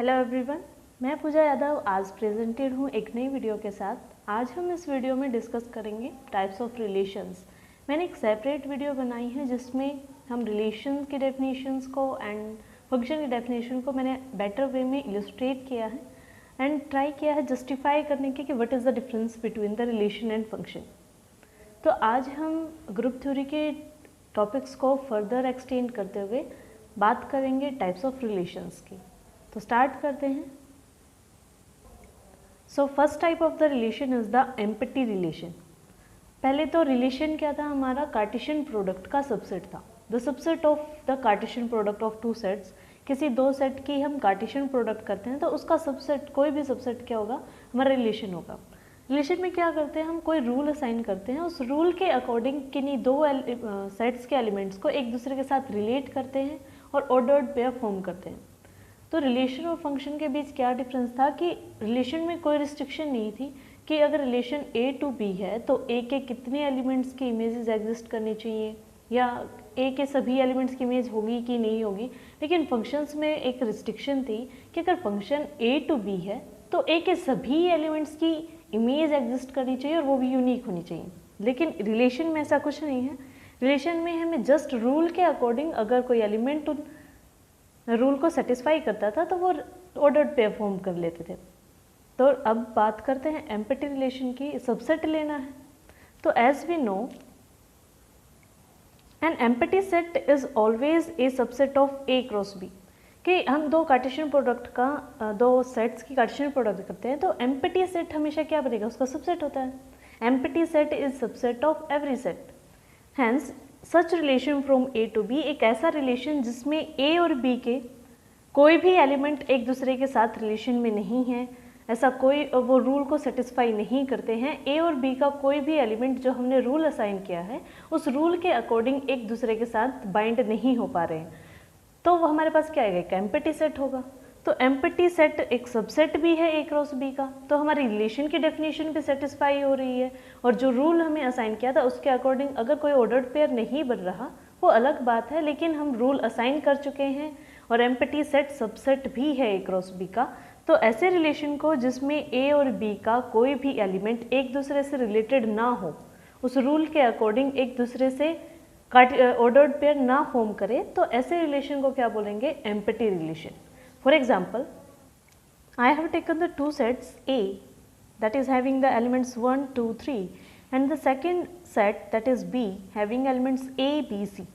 Hello everyone, मैं पूजा यादव आज presented हूँ एक नई वीडियो के साथ। आज हम इस वीडियो में डिस्कस करेंगे टाइप्स ऑफ रिलेशंस। मैंने एक सेपरेट वीडियो बनाई है जिसमें हम रिलेशन की डेफिनेशंस को एंड फंक्शन की डेफिनेशन को मैंने बेटर वे में इलस्ट्रेट किया है एंड ट्राई किया है जस्टिफाई करने के कि what is the difference between the relation and function. तो आज हम ग्रुप थ्योरी के टॉपिक्स को फर्दर एक्सटेंड करते हुए बात करेंगे टाइप्स ऑफ रिलेशंस की। तो स्टार्ट करते हैं। So first type of the relation is the empty relation. पहले तो रिलेशन क्या था, हमारा कार्टेशियन प्रोडक्ट का सबसेट था। The subset of the Cartesian product of two sets, किसी दो सेट की हम कार्टेशियन प्रोडक्ट करते हैं तो उसका सबसेट, कोई भी सबसेट क्या होगा, हमारा रिलेशन होगा। रिलेशन में क्या करते हैं, हम कोई रूल असाइन करते हैं, उस रूल के अकॉर्डिंग किन्हीं दो सेट्स के एलिमेंट्स को एक दूसरे के साथ रिलेट करते हैं और ऑर्डर्ड पेयर फॉर्म करते हैं। तो रिलेशन और फंक्शन के बीच क्या डिफरेंस था कि रिलेशन में कोई रिस्ट्रिक्शन नहीं थी कि अगर रिलेशन ए टू बी है तो ए के कितने एलिमेंट्स की इमेजेस एग्जिस्ट करनी चाहिए या ए के सभी एलिमेंट्स की इमेज होगी कि नहीं होगी। लेकिन फंक्शंस में एक रिस्ट्रिक्शन थी कि अगर फंक्शन ए टू बी है तो ए के सभी एलिमेंट्स की इमेज एग्जिस्ट करनी चाहिए और वो भी यूनिक होनी चाहिए। लेकिन रिलेशन में ऐसा कुछ नहीं है। रिलेशन में हमें जस्ट रूल के अकॉर्डिंग अगर कोई एलिमेंट रूल को सेटिस्फाई करता था तो वो ऑर्डर्ड पेयर फॉर्म कर लेते थे। तो अब बात करते हैं एम्प्टी रिलेशन की। सबसेट लेना है तो as we know an empty set is always a subset of A cross B. कि हम दो कार्टेशियन प्रोडक्ट का दो सेट्स की कार्टेशियन प्रोडक्ट करते हैं तो एम्प्टी सेट हमेशा क्या बनेगा, उसका सबसेट होता है। Empty set is subset of every set. Hence such relation from A to B, एक ऐसा रिलेशन जिसमें ए और बी के कोई भी एलिमेंट एक दूसरे के साथ रिलेशन में नहीं है, ऐसा कोई वो रूल को सेटिस्फाई नहीं करते हैं। ए और बी का कोई भी एलिमेंट जो हमने रूल असाइन किया है उस रूल के अकॉर्डिंग एक दूसरे के साथ बाइंड नहीं हो पा रहे हैं, तो वो हमारे पास क्या आएगा, एक एम्प्टी सेट होगा। तो एम्प्टी सेट एक सबसेट भी है ए क्रॉस बी का, तो हमारी रिलेशन की डेफिनेशन भी सेटिस्फाई हो रही है और जो रूल हमें असाइन किया था उसके अकॉर्डिंग अगर कोई ऑर्डर्ड पेयर नहीं बन रहा वो अलग बात है, लेकिन हम रूल असाइन कर चुके हैं और एम्प्टी सेट सबसेट भी है ए क्रॉस बी का। तो ऐसे रिलेशन को जिसमें ए और बी का कोई भी एलिमेंट एक दूसरे से रिलेटेड ना हो, उस रूल के अकॉर्डिंग एक दूसरे से ऑर्डर्ड पेयर ना फॉर्म करे, तो ऐसे रिलेशन को क्या बोलेंगे, empty relation. For example, I have taken the two sets A that is having the elements 1, 2, 3 and the second set that is B having elements A, B, C.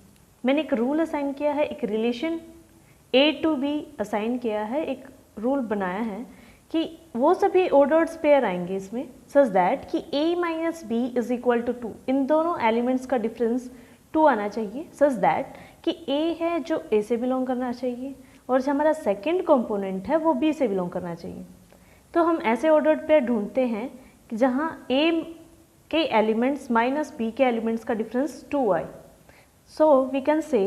मैंने एक rule assign किया है, एक relation A to B assign किया है, एक rule बनाया है कि वो सभी ऑर्डर्ड पेयर आएंगे इसमें सच दैट कि A minus B is equal to 2। इन दोनों एलिमेंट्स का डिफरेंस 2 आना चाहिए सच दैट कि A है जो A से बिलोंग करना चाहिए और जो हमारा सेकंड कंपोनेंट है वो बी से बिलोंग करना चाहिए। तो हम ऐसे ऑर्डर्ड पेयर ढूंढते हैं कि जहाँ ए के एलिमेंट्स माइनस बी के एलिमेंट्स का डिफरेंस 2 आए। So we can say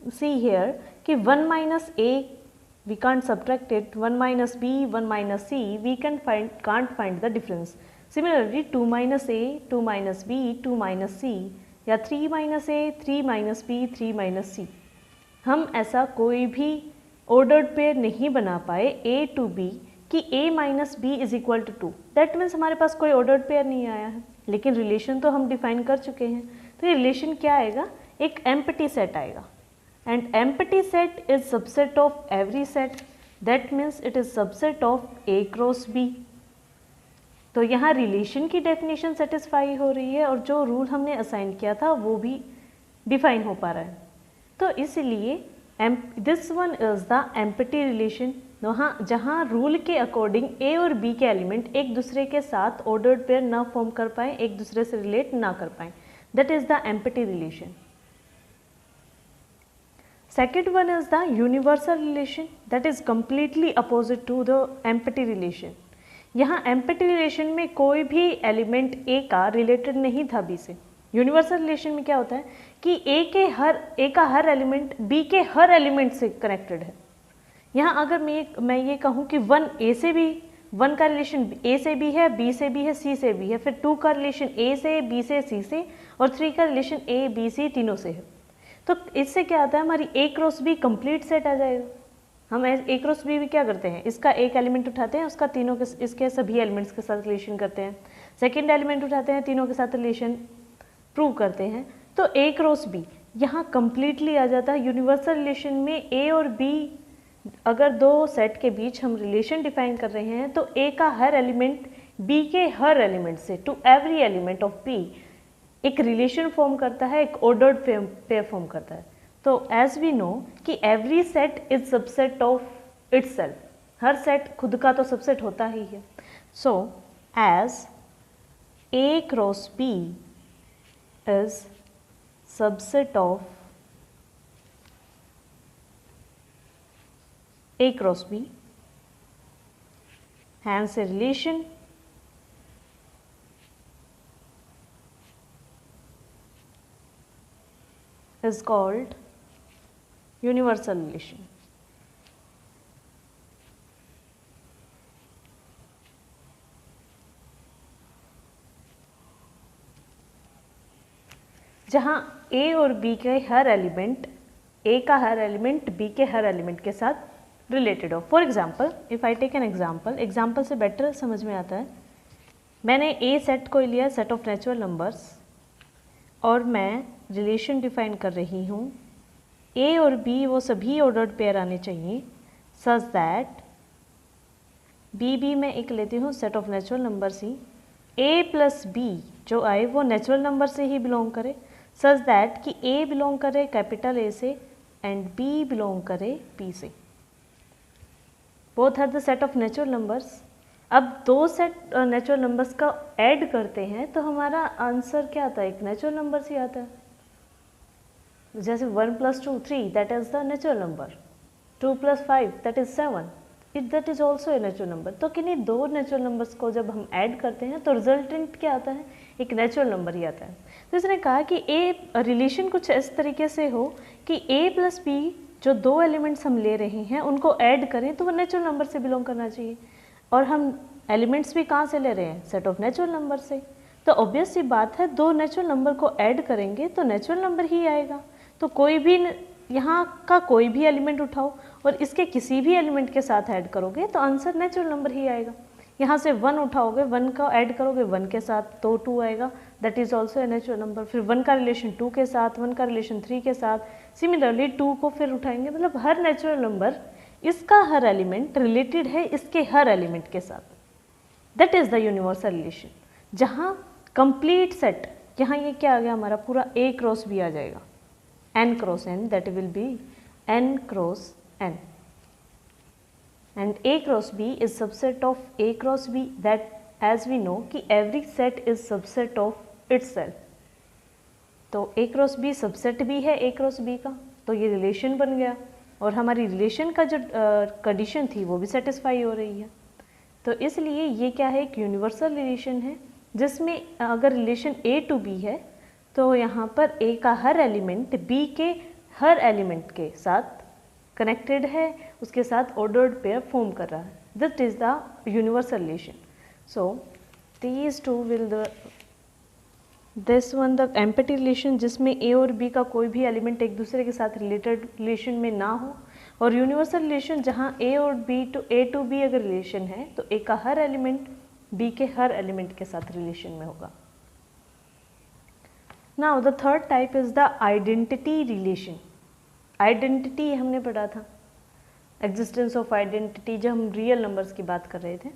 C here कि 1 minus A we can't subtract it, 1 minus B, 1 minus C we can't find the difference. Similarly 2 minus A, 2 minus B, 2 minus C या 3 minus A, 3 minus B, 3 minus C, हम ऐसा कोई भी ordered pair नहीं बना पाए ए to B कि A minus B is equal to 2। That means हमारे पास कोई ऑर्डर्ड पेयर नहीं आया है, लेकिन रिलेशन तो हम डिफाइन कर चुके हैं। तो ये रिलेशन क्या आएगा, एक एम्प्टी सेट आएगा and empty set is subset of every set. That means it is subset of A cross B. तो यहाँ रिलेशन की डेफिनेशन सेटिस्फाई हो रही है और जो रूल हमने असाइन किया था वो भी डिफाइन हो पा रहा है। तो इसलिए this one is the empty relation, वहाँ जहाँ रूल के अकॉर्डिंग ए और बी के एलिमेंट एक दूसरे के साथ ऑर्डर्ड पेयर ना फॉर्म कर पाए, एक दूसरे से रिलेट ना कर पाए, that is the empty relation. Second one is the universal relation, that is completely opposite to the empty relation. यहाँ एम्प्टी रिलेशन में कोई भी एलिमेंट ए का रिलेटेड नहीं था बी से। यूनिवर्सल रिलेशन में क्या होता है कि ए का हर एलिमेंट बी के हर एलिमेंट से कनेक्टेड है। यहाँ अगर मैं ये कहूँ कि 1 ए से भी, 1 का रिलेशन ए से भी है, बी से भी है, सी से भी है, फिर 2 का रिलेशन ए से, बी से, सी से और 3 का रिलेशन ए, बी, सी तीनों से है, तो इससे क्या आता है, हमारी ए क्रॉस बी कंप्लीट सेट आ जाएगा। हम ए क्रॉस बी भी क्या करते हैं, इसका एक एलिमेंट उठाते हैं, उसका तीनों के इसके सभी एलिमेंट्स के साथ रिलेशन करते हैं, सेकेंड एलिमेंट उठाते हैं, तीनों के साथ रिलेशन प्रूव करते हैं। तो ए क्रॉस बी यहाँ कंप्लीटली आ जाता है यूनिवर्सल रिलेशन में। ए और बी अगर दो सेट के बीच हम रिलेशन डिफाइन कर रहे हैं तो ए का हर एलिमेंट बी के हर एलिमेंट से, to every element of B, एक रिलेशन फॉर्म करता है, एक ऑर्डर्ड पेयर फॉर्म करता है। तो एज वी नो कि every set is subset of itself, हर सेट खुद का तो सबसेट होता ही है। So as A cross B is subset of A cross B, hence a relation is called universal relation. जहाँ A और B के हर एलिमेंट, A का हर एलिमेंट B के हर एलिमेंट के साथ रिलेटेड हो। For example, if I take an example, example से बेटर समझ में आता है। मैंने ए सेट को लिया, सेट ऑफ नेचुरल नंबर्स, और मैं रिलेशन डिफाइन कर रही हूँ ए और बी वो सभी ऑर्डर्ड पेयर आने चाहिए सच दैट बी मैं एक लेती हूँ सेट ऑफ नेचुरल नंबर्स ही, ए प्लस बी जो आए वो नेचुरल नंबर से ही बिलोंग करे, सच दैट कि ए बिलोंग करे कैपिटल ए से एंड बी बिलोंग करे बी से। Both are the set of natural numbers. अब दो सेट नेचुरल नंबर्स का ऐड करते हैं तो हमारा आंसर क्या आता है, एक नेचुरल नंबर ही आता है। जैसे 1 + 2 3 that is the natural number, 2 + 5 that is 7, that is also a natural number. तो किन्हीं दो नेचुरल नंबर्स को जब हम ऐड करते हैं तो रिजल्टेंट क्या आता है, एक नेचुरल नंबर ही आता है। तो इसने कहा कि ए रिलेशन कुछ इस तरीके से हो कि ए प्लस बी जो दो एलिमेंट्स हम ले रहे हैं उनको ऐड करें तो वो नेचुरल नंबर से बिलोंग करना चाहिए, और हम एलिमेंट्स भी कहाँ से ले रहे हैं, सेट ऑफ नेचुरल नंबर से। तो ऑब्वियस सी बात है दो नेचुरल नंबर को ऐड करेंगे तो नेचुरल नंबर ही आएगा। तो कोई भी यहाँ का कोई भी एलिमेंट उठाओ और इसके किसी भी एलिमेंट के साथ ऐड करोगे तो आंसर नेचुरल नंबर ही आएगा। यहाँ से 1 उठाओगे, 1 का ऐड करोगे 1 के साथ तो 2 आएगा, that is also a natural number. फिर 1 का रिलेशन 2 के साथ, 1 का रिलेशन 3 के साथ, सिमिलरली 2 को फिर उठाएंगे। मतलब हर नेचुरल नंबर इसका हर एलिमेंट रिलेटेड है इसके हर एलिमेंट के साथ, that is the universal relation. जहाँ कंप्लीट सेट, यहाँ ये क्या आ गया हमारा पूरा ए क्रॉस बी आ जाएगा, n cross n, that will be n cross n, and A cross B is subset of A cross B, that as we know कि every set is subset of itself। तो A cross B subset भी है A cross B का, तो ये relation बन गया और हमारी रिलेशन का जो कंडीशन थी वो भी सेटिस्फाई हो रही है। तो इसलिए ये क्या है, एक यूनिवर्सल रिलेशन है जिसमें अगर रिलेशन A to B है तो यहाँ पर A का हर एलिमेंट B के हर एलिमेंट के साथ कनेक्टेड है, उसके साथ ऑर्डर्ड पेयर फॉर्म कर रहा है, this is the universal relation. So these two will this one the empty relation जिसमें A और B का कोई भी एलिमेंट एक दूसरे के साथ रिलेटेड रिलेशन में ना हो, और यूनिवर्सल रिलेशन जहाँ A और A to B अगर रिलेशन है तो A का हर एलिमेंट B के हर एलिमेंट के साथ रिलेशन में होगा। Now the third type is the identity relation। Identity हमने पढ़ा था, एग्जिस्टेंस ऑफ आइडेंटिटी, जब हम रियल नंबर्स की बात कर रहे थे।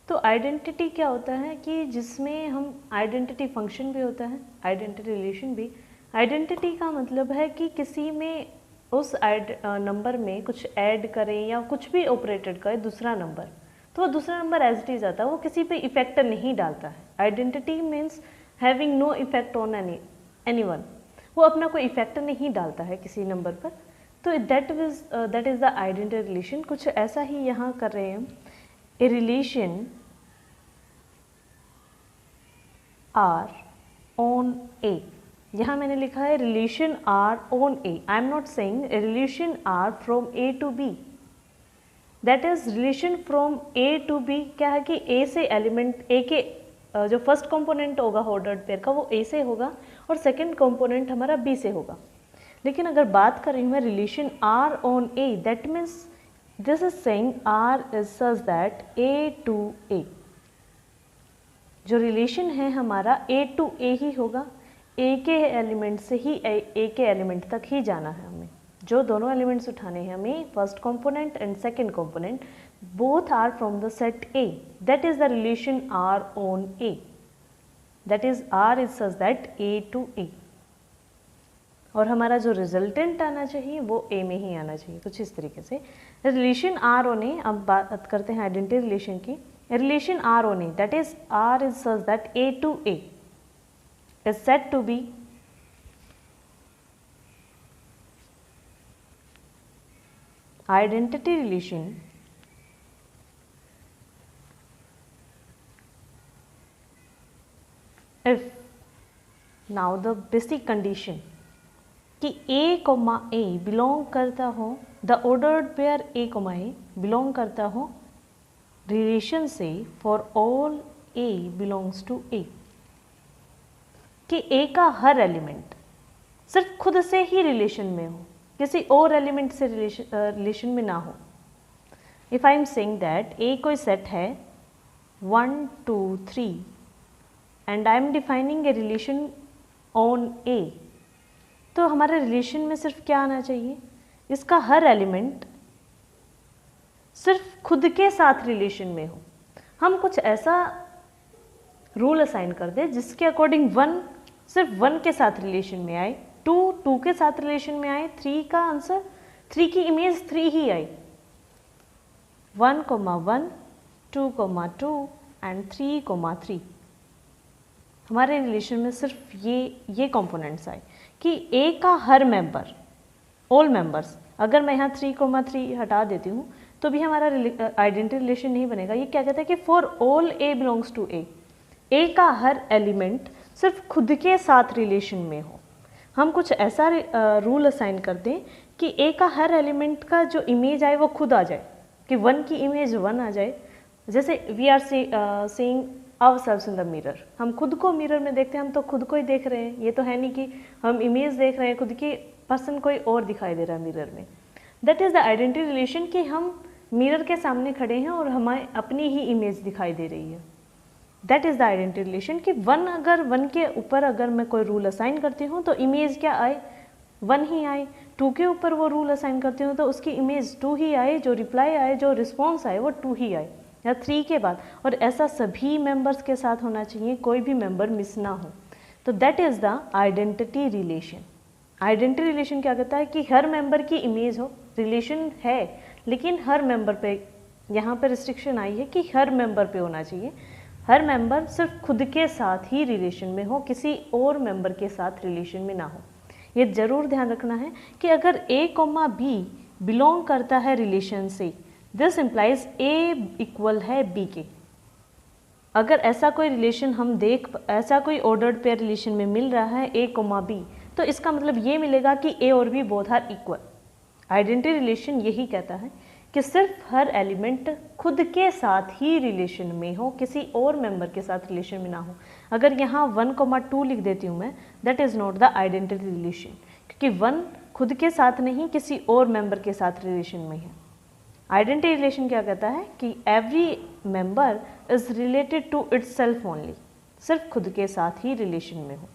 तो आइडेंटिटी क्या होता है कि जिसमें हम आइडेंटिटी फंक्शन भी होता है, आइडेंटिटी रिलेशन भी। आइडेंटिटी का मतलब है कि किसी में उस नंबर में कुछ ऐड करें या कुछ भी ऑपरेटेड करें दूसरा नंबर, तो वो दूसरा नंबर एज इट इज आता है, वो किसी पे इफेक्ट नहीं डालता है। Identity means having no effect on anyone, वो अपना कोई इफेक्ट नहीं डालता है किसी नंबर पर। तो that is the identity relation. कुछ ऐसा ही यहाँ कर रहे हैं हम, A relation R on A. यहाँ मैंने लिखा है relation R on A, I am not saying relation R from A to B, that is relation from A to B. क्या है कि ए से एलिमेंट, ए के जो फर्स्ट कंपोनेंट होगा ऑर्डर्ड पेयर का वो ए से होगा और सेकंड कंपोनेंट हमारा बी से होगा। लेकिन अगर बात करें मैं relation R on A, that means this is saying R is such that A to A, जो रिलेशन है हमारा A to A ही होगा, A के एलिमेंट से ही A के एलिमेंट तक ही जाना है हमें, जो दोनों एलिमेंट्स उठाने हैं हमें, first component and second component, both are from the set A, that is the relation R on A, that is R is such that A to A, और हमारा जो रिजल्टेंट आना चाहिए वो A में ही आना चाहिए, कुछ इस तरीके से रिलेशन R on A। अब बात करते हैं आइडेंटिटी रिलेशन की। Relation R on A, that is R is such that A to A is said to be identity relation if, now the basic condition कि A, A बिलोंग करता हो, the ordered pair A, A belong करता हो relation से for all A belongs to A, कि A का हर element सिर्फ खुद से ही रिलेशन में हो, किसी और एलिमेंट से रिलेशन में ना हो। If I am saying that A कोई सेट है 1 2 3 and I am defining a relation on A, तो हमारे रिलेशन में सिर्फ क्या आना चाहिए, इसका हर एलिमेंट सिर्फ खुद के साथ रिलेशन में हो। हम कुछ ऐसा रूल असाइन कर दे जिसके अकॉर्डिंग 1 सिर्फ 1 के साथ रिलेशन में आए, 2 2 के साथ रिलेशन में आए, 3 का आंसर 3 की इमेज 3 ही आई, 1, 1, 2, 2 एंड 3, 3 हमारे रिलेशन में सिर्फ ये कंपोनेंट्स आए कि A का हर मेंबर, ऑल मेंबर्स, अगर मैं यहाँ 3, 3 हटा देती हूँ तो भी हमारा आइडेंटिटी रिलेशन नहीं बनेगा। ये क्या कहता है कि for all A belongs to A, A का हर एलिमेंट सिर्फ खुद के साथ रिलेशन में हो। हम कुछ ऐसा रूल असाइन कर दें कि A का हर एलिमेंट का जो इमेज आए वो खुद आ जाए, कि 1 की इमेज 1 आ जाए। जैसे we are seeing ourselves in the mirror, हम खुद को मिरर में देखते हैं, हम तो खुद को ही देख रहे हैं, ये तो है नहीं कि हम इमेज देख रहे हैं खुद की, पर्सन कोई और दिखाई दे रहा है मिरर में। That is the identity relation, कि हम मिरर के सामने खड़े हैं और हमें अपनी ही इमेज दिखाई दे रही है। That is the identity relation, कि 1 के ऊपर अगर मैं कोई रूल असाइन करती हूँ तो इमेज क्या आए, 1 ही आए। 2 के ऊपर वो रूल असाइन करती हूँ तो उसकी इमेज 2 ही आए, जो रिप्लाई आए, जो रिस्पॉन्स आए वो 2 ही आए, या 3 के बाद। और ऐसा सभी मेंबर्स के साथ होना चाहिए, कोई भी मेंबर मिस ना हो। तो that is the identity relation. Identity relation क्या कहता है कि हर मेंबर की इमेज हो, रिलेशन है लेकिन हर मेंबर पे, यहाँ पे रिस्ट्रिक्शन आई है कि हर मेंबर पे होना चाहिए, हर मेंबर सिर्फ खुद के साथ ही रिलेशन में हो, किसी और मेंबर के साथ रिलेशन में ना हो। ये ज़रूर ध्यान रखना है कि अगर A, B बिलोंग करता है रिलेशन से, दिस इम्प्लाइज A इक्वल है B के। अगर ऐसा कोई रिलेशन हम ऐसा कोई ऑर्डर्ड पेयर रिलेशन में मिल रहा है A, B, तो इसका मतलब ये मिलेगा कि A और B both are equal. Identity relation यही कहता है कि सिर्फ हर एलिमेंट खुद के साथ ही रिलेशन में हो, किसी और मेंबर के साथ रिलेशन में ना हो। अगर यहाँ 1, 2 लिख देती हूँ मैं, that is not the identity relation, क्योंकि 1 खुद के साथ नहीं किसी और मेंबर के साथ रिलेशन में है। आइडेंटिटी रिलेशन क्या कहता है कि every member is related to itself only, सिर्फ खुद के साथ ही रिलेशन में हो।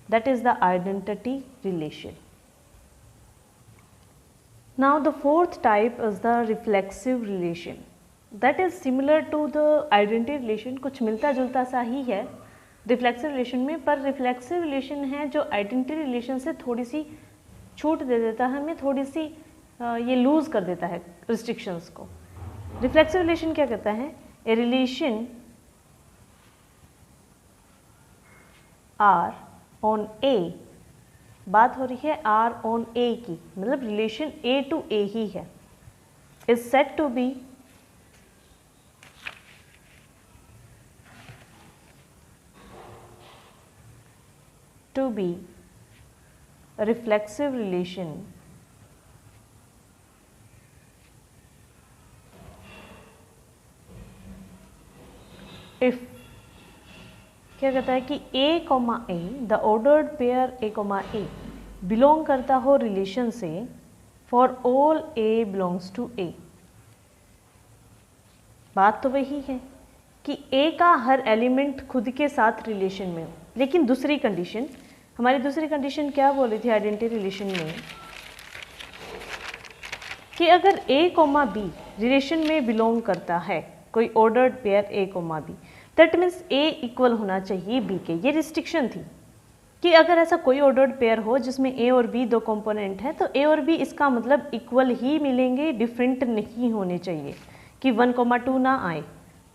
That is the identity relation. Now the fourth type is the reflexive relation, that is similar to the identity relation, कुछ मिलता जुलता सा ही है रिफ्लेक्सिव रिलेशन में, पर रिफ्लेक्सिव रिलेशन है जो आइडेंटिटी रिलेशन से थोड़ी सी छूट दे देता है हमें, थोड़ी सी ये लूज कर देता है रिस्ट्रिक्शंस को। रिफ्लेक्सिव रिलेशन क्या कहता है, ए रिलेशन आर ऑन ए, बात हो रही है आर ऑन ए की, मतलब रिलेशन ए टू ए ही है, is said to be a reflexive relation if क्या कहता है कि A, A the ordered pair A, A belong करता हो रिलेशन से for all A belongs to A, बात तो वही है कि ए का हर एलिमेंट खुद के साथ रिलेशन में हो, लेकिन दूसरी कंडीशन, हमारी दूसरी कंडीशन क्या बोली थी आइडेंटिटी रिलेशन में, कि अगर ए कोमा बी रिलेशन में बिलोंग करता है, कोई ordered pair A comma B, that means A equal होना चाहिए बी के। ये रिस्ट्रिक्शन थी कि अगर ऐसा कोई ऑर्डर्ड पेयर हो जिसमें ए और बी दो कंपोनेंट है, तो ए और बी इसका मतलब इक्वल ही मिलेंगे, डिफरेंट नहीं होने चाहिए कि 1,2 ना आए,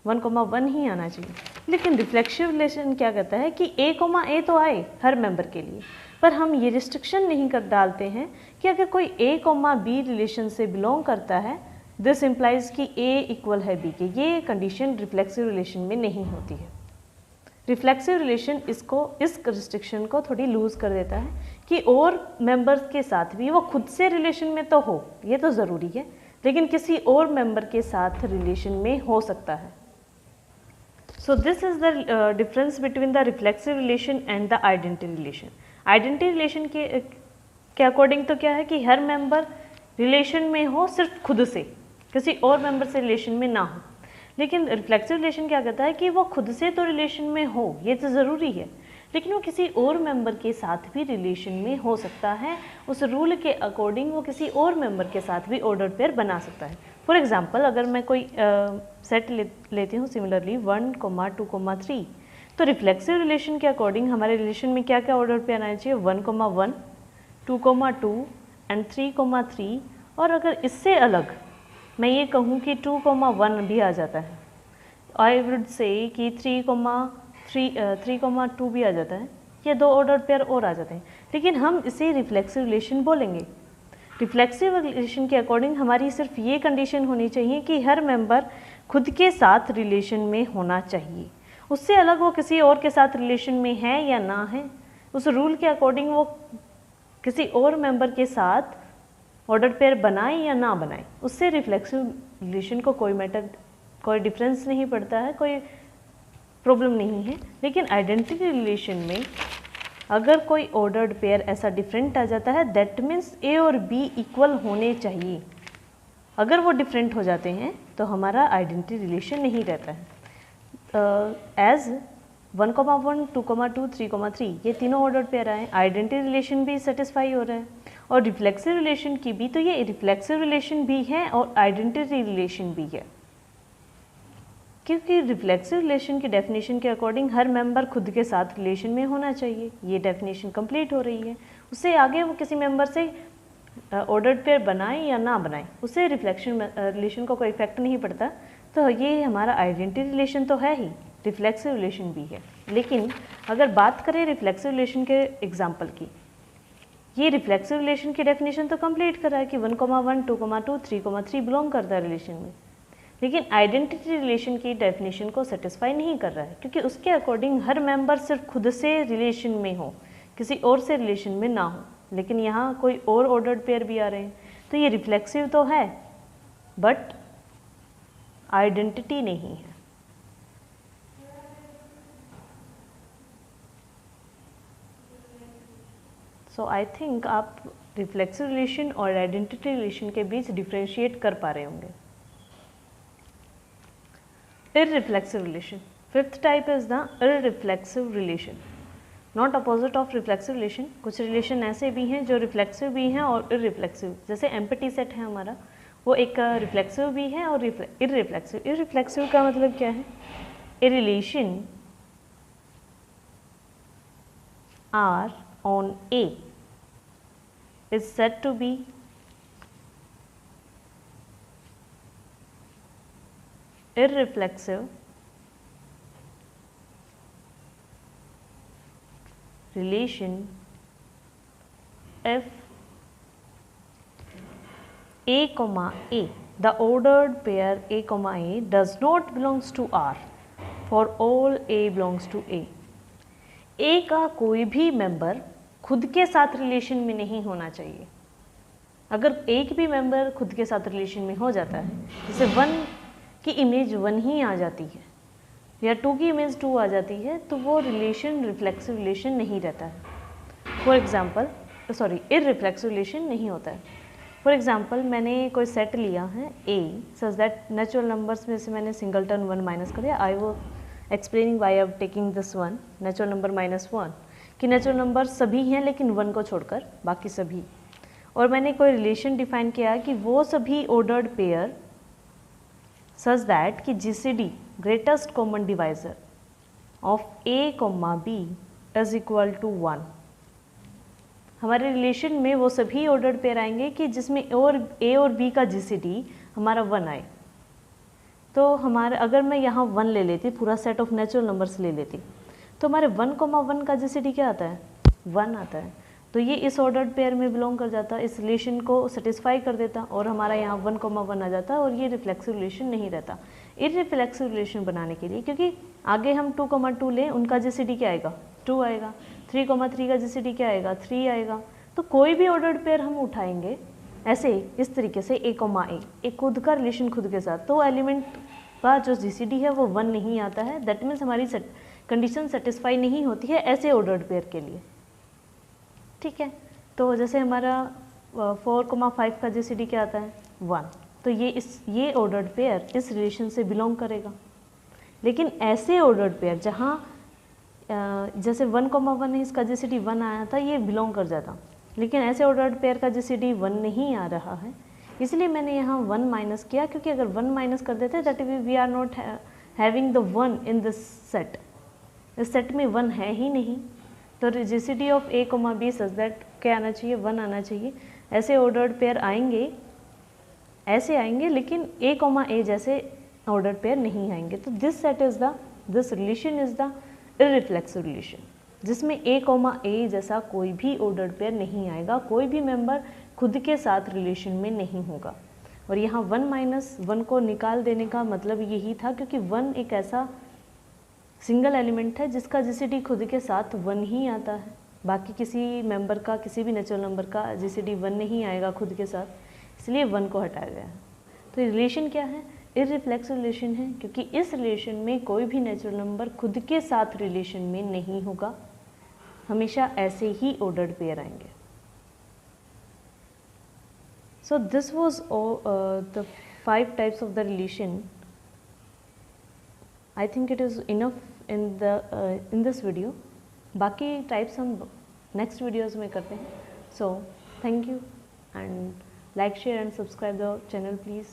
1,1 ही आना चाहिए। लेकिन रिफ्लेक्सिव रिलेशन क्या कहता है कि ए तो आए हर मेंबर के लिए, पर हम ये रिस्ट्रिक्शन नहीं कर डालते हैं कि अगर कोई ए बी रिलेशन से बिलोंग करता है, दिस इम्प्लाइज कि ए इक्वल है बी के। ये कंडीशन रिफ्लेक्सिव रिलेशन में नहीं होती है। रिफ्लेक्सिव रिलेशन इस रिस्ट्रिक्शन को थोड़ी लूज कर देता है कि और मेंबर्स के साथ भी वो खुद से रिलेशन में तो हो, ये तो ज़रूरी है, लेकिन किसी और मेंबर के साथ रिलेशन में हो सकता है। So this is the difference between the reflexive relation and the identity relation. Identity relation के अकॉर्डिंग तो क्या है कि हर मेंबर रिलेशन में हो सिर्फ खुद से, किसी और मेंबर से रिलेशन में ना हो। लेकिन रिफ्लेक्सिव रिलेशन क्या कहता है कि वो खुद से तो रिलेशन में हो, ये तो ज़रूरी है, लेकिन वो किसी और मेंबर के साथ भी रिलेशन में हो सकता है। उस रूल के अकॉर्डिंग वो किसी और मेंबर के साथ भी ऑर्डर्ड पेयर बना सकता है। फॉर एग्जांपल, अगर मैं कोई सेट लेती हूँ सिमिलरली 1, 2, 3, तो रिफ्लेक्सिव रिलेशन के अकॉर्डिंग हमारे रिलेशन में क्या क्या ऑर्डर पेयर आना चाहिए, 1,1, 2,2 एंड 3,3। और अगर इससे अलग मैं ये कहूँ कि 2,1 भी आ जाता है, आई वुड से कि 3,2 भी आ जाता है, ये दो ऑर्डर पेयर और आ जाते हैं, लेकिन हम इसे रिफ्लेक्सिव रिलेशन बोलेंगे। रिफ्लेक्सिव रिलेशन के अकॉर्डिंग हमारी सिर्फ ये कंडीशन होनी चाहिए कि हर मेंबर खुद के साथ रिलेशन में होना चाहिए, उससे अलग वो किसी और के साथ रिलेशन में है या ना है, उस रूल के अकॉर्डिंग वो किसी और मेंबर के साथ ऑर्डर पेयर बनाए या ना बनाए, उससे रिफ्लेक्सिव रिलेशन को कोई डिफरेंस नहीं पड़ता है, कोई प्रॉब्लम नहीं है। लेकिन आइडेंटिटी रिलेशन में अगर कोई ऑर्डर्ड पेयर ऐसा डिफरेंट आ जाता है, दैट मीन्स ए और बी इक्वल होने चाहिए। अगर वो डिफरेंट हो जाते हैं तो हमारा आइडेंटिटी रिलेशन नहीं रहता है। एज 1,1, 2,2, 3,3 ये तीनों ऑर्डर्ड पेयर आए, आइडेंटिटी रिलेशन भी सेटिस्फाई हो रहा है, और रिफ्लेक्सिव रिलेशन की भी, तो ये रिफ्लेक्सिव रिलेशन भी है और आइडेंटिटी रिलेशन भी है, क्योंकि रिफ्लेक्सिव रिलेशन की डेफिनेशन के अकॉर्डिंग हर मेंबर खुद के साथ रिलेशन में होना चाहिए। ये डेफिनेशन कंप्लीट हो रही है, उससे आगे वो किसी मेंबर से ऑर्डर्ड पेयर बनाए या ना बनाए, उससे रिफ्लेक्शन रिलेशन को कोई इफेक्ट नहीं पड़ता। तो ये हमारा आइडेंटिटी रिलेशन तो है ही, रिफ्लेक्सिव रिलेशन भी है। लेकिन अगर बात करें रिफ्लेक्सिव रिलेशन के एग्जाम्पल की, ये रिफ्लेक्सिव रिलेशन की डेफिनेशन तो कंप्लीट कर रहा है कि 1,1, 2,2, 3,3 बिलोंग करता है रिलेशन में, लेकिन आइडेंटिटी रिलेशन की डेफिनेशन को सेटिस्फाई नहीं कर रहा है, क्योंकि उसके अकॉर्डिंग हर मेंबर सिर्फ खुद से रिलेशन में हो, किसी और से रिलेशन में ना हो। लेकिन यहाँ कोई और ऑर्डर्ड पेयर भी आ रहे हैं, तो ये रिफ्लेक्सिव तो है बट आइडेंटिटी नहीं है। सो आई थिंक आप रिफ्लेक्सिव रिलेशन और आइडेंटिटी रिलेशन के बीच डिफ्रेंशिएट कर पा रहे होंगे। Irreflexive relation. Fifth type is the irreflexive relation. Not opposite of reflexive relation. कुछ रिलेशन ऐसे भी हैं जो रिफ्लेक्सिव भी हैं और irreflexive, जैसे एम्प्टी सेट है हमारा, वो एक रिफ्लेक्सिव भी है और irreflexive. Irreflexive का मतलब क्या है? A relation R on A is said to be irreflexive relation if A, A, the ordered pair A, A does not belongs to R for all A belongs to A. A का कोई भी member खुद के साथ relation में नहीं होना चाहिए। अगर एक भी मेंबर खुद के साथ रिलेशन में हो जाता है, जैसे 1 की इमेज 1 ही आ जाती है या 2 की इमेज 2 आ जाती है, तो वो रिलेशन रिफ्लेक्सिव रिलेशन नहीं रहता है। फॉर एग्जाम्पल इररिफ्लेक्सिव रिलेशन नहीं होता है। फॉर एग्जाम्पल मैंने कोई सेट लिया है ए सच दैट नेचुरल नंबर्स में से मैंने सिंगलटन 1 माइनस कर दिया। आई वो explaining why I am taking this one natural number -1 कि नेचुरल नंबर सभी हैं लेकिन 1 को छोड़कर बाकी सभी। और मैंने कोई रिलेशन डिफाइन किया कि वो सभी ऑर्डर्ड पेयर सच दैट कि GCD greatest common divisor of A, B is equal to 1। हमारे रिलेशन में वो सभी ऑर्डर्ड पेयर आएंगे कि जिसमें A और B का GCD हमारा 1 आए। तो हमारे अगर मैं यहाँ 1 ले लेती, पूरा सेट ऑफ नेचुरल नंबर्स ले लेती, तो हमारे 1,1 का GCD क्या आता है? 1 आता है। तो ये इस ऑर्डर्ड पेयर में बिलोंग कर जाता, इस रिलेशन को सेटिस्फाई कर देता और हमारा यहाँ 1,1 आ जाता और ये रिफ्लेक्सिव रिलेशन नहीं रहता। इररिफ्लेक्सिव रिलेशन बनाने के लिए, क्योंकि आगे हम 2,2 लें, उनका GCD क्या आएगा? 2 आएगा। 3,3 का GCD क्या आएगा? 3 आएगा। तो कोई भी ऑर्डर्ड पेयर हम उठाएंगे ऐसे इस तरीके से A, एक खुद का रिलेशन खुद के साथ, तो एलिमेंट का जो GCD है वो 1 नहीं आता है। दैट मीन्स हमारी कंडीशन सेटिस्फाई नहीं होती है ऐसे ऑर्डर्ड पेयर के लिए। ठीक है, तो जैसे हमारा 4,5 का GCD क्या आता है? 1। तो ये ऑर्डर्ड पेयर इस रिलेशन से बिलोंग करेगा। लेकिन ऐसे ऑर्डर्ड पेयर जहाँ जैसे 1,1 है, इसका GCD 1 आया था, ये बिलोंग कर जाता। लेकिन ऐसे ऑर्डर्ड पेयर का GCD 1 नहीं आ रहा है, इसलिए मैंने यहाँ 1 माइनस किया, क्योंकि अगर 1 माइनस कर देते that we are not having the 1 in this set. इस सेट में 1 है ही नहीं। तो GCD of A, B such that क्या आना चाहिए? 1 आना चाहिए। ऐसे ऑर्डर्ड पेयर आएंगे, ऐसे आएंगे, लेकिन A, A जैसे ऑर्डर्ड पेयर नहीं आएंगे। तो this relation is the irreflexive relation, जिसमें A, A जैसा कोई भी ऑर्डर्ड पेयर नहीं आएगा, कोई भी मेंबर खुद के साथ रिलेशन में नहीं होगा। और यहाँ 1 माइनस 1 को निकाल देने का मतलब यही था, क्योंकि 1 एक ऐसा सिंगल एलिमेंट है जिसका GCD खुद के साथ 1 ही आता है। बाकी किसी मेंबर का, किसी भी नेचुरल नंबर का GCD 1 नहीं आएगा खुद के साथ, इसलिए 1 को हटाया गया है। तो रिलेशन क्या है? इररिफ्लेक्सिव रिलेशन है, क्योंकि इस रिलेशन में कोई भी नेचुरल नंबर खुद के साथ रिलेशन में नहीं होगा, हमेशा ऐसे ही ऑर्डर्ड पेयर आएंगे। So this was the 5 types of the relation. I think it is enough in this video। बाकी टाइप्स हम नेक्स्ट वीडियोज़ में करते हैं। So thank you and like, share and subscribe the channel please.